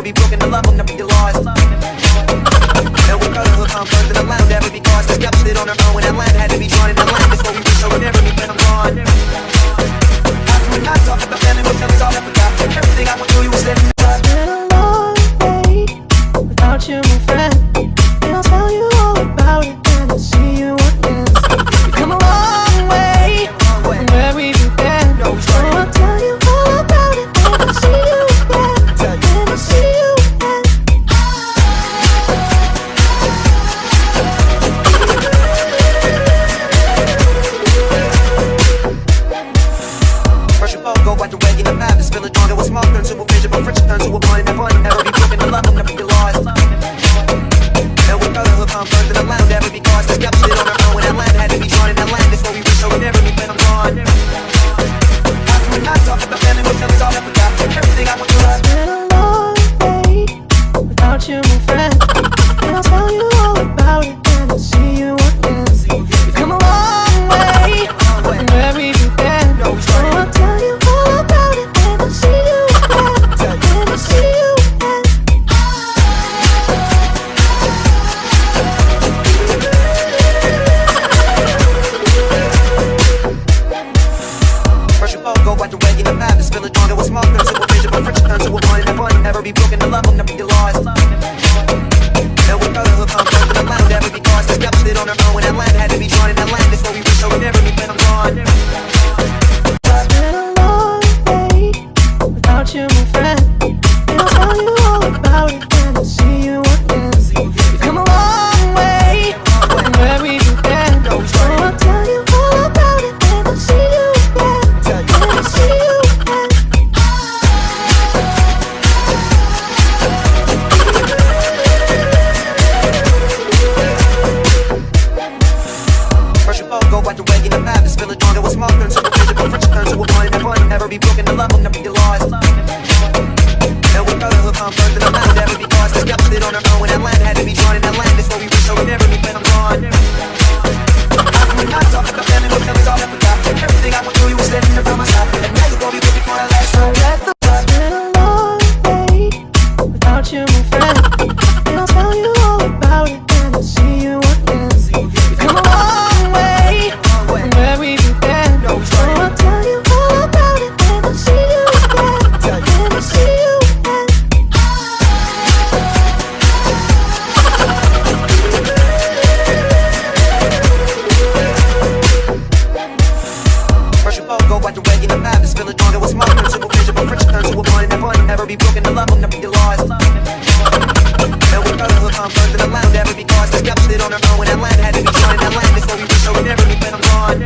be broken, the love will never be lost. And we got a hook on first in the land, never be caused. This got shit on our own when that land had to be drawn in the land before we reach, so we never meet when I'm gone. After we not talk about family, we'll tell us all I forgot. Everything I went through, you was living. It's been a long day without you, my friend, and I'll tell you all about it when I see you again. We've come a long way from where we began, so I'll tell you all about it when I see you again. When I see you again. First of all, go out the way in the path. This feeling stronger with small turn to a vision, but friction turn to a point, and that point will never be broken. The love will never be lost. And we got a hook on first in the land, never be caused. This got shit on our own when that land had to be drawn in that land before we reach, so we never meet when I'm gone. After we not talk about family, we'll tell us all I forgot. Everything I went through. It's been a long day without you, my friend, and I'll tell you all about it when I see you again. We've come a long way from where we began, so I'll tell you all about it when I see you again. When I see you again. First of all, go out the way in the path. This feeling stronger with small turn to a vision, but friction turn to a point, and that point will never be broken. The love will never be lost. And we got a hook on first in the land, never be caused. This got shit on our own when that land had to be drawn in that land before we reach, so we never meet when I'm gone. It's been a long day without you, my friend, and I'll tell you all about it when I see you again. We've come a long way from where we began, so I'll tell you all about it when I see you again. When I see you again. First of all, go out the way in the path. This feeling stronger with small turn to a vision, but friction turn to a point, and that point will never be broken. The love will never be lost. And we got a hook on first in the land, never be caused. This got shit on our own when that land had to be drawn in that land before we reach, so we never meet when I'm gone. After we not talk about family, we'll tell us all I forgot. Everything I went through, you was living around my side, and now you're gonna be with me for the last time. It's been a long day without you, my friend, and I'll tell you all about it when I see you again. We've come a long way from where we began, so I'll tell you all about it when I see you again. When I see you again. First of all, go out the way in the path. This feeling stronger with small turn to a vision, but friction turn to a point, and that point will never be broken. The love will never be lost. And we got a hook on first in the land, never be caused. This got shit on our own when that land had to be drawn in that land before we reach, so we never meet when I'm gone.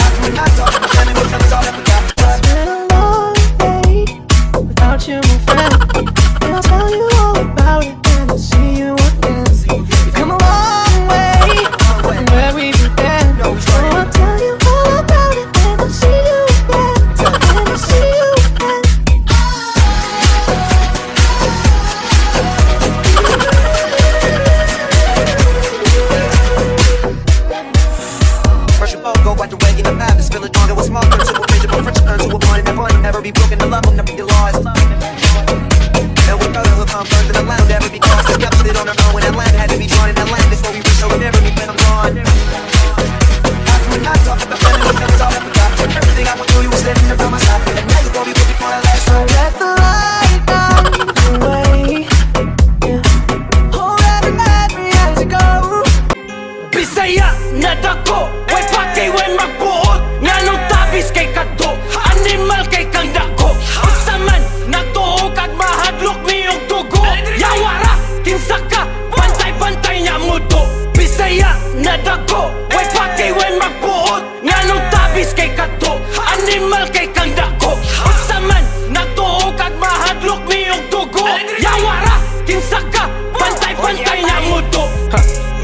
After we not talk about family, we'll tell us all I forgot. It's been a long day without you, my friend, and I'll tell you all about it when I see you again. We've come a long way from where we began, so I'll tell you all about it when I see you again. When I see you again. First of all, go out the way in the path. This feeling stronger with small turn to a vision, but friction turn to a point, and that point will never be broken. The love will never be lost. And we got a hook on first in the land, never be caused. This got shit on our own when that land had to be drawn in that land before we reach, so we never meet when I'm gone. After we not talk about family, we'll tell us all I forgot. Everything I went through, you was living around my side, and now you're gonna be with me for the last So time. let the light guide the way. Yeah. Hold every memory as you go. Bisaya na dako, way pati way magbuot. Nga nung tabis kay kadto, animal kay kang dako. Usaman, natuog kag mahadlok niyong dugo. Yawara, kinsa ka, bantay-bantay niya mudo. Bisaya na dako, way pati way magbuot. Nga nung tabis kay kadto, animal kay kang dako.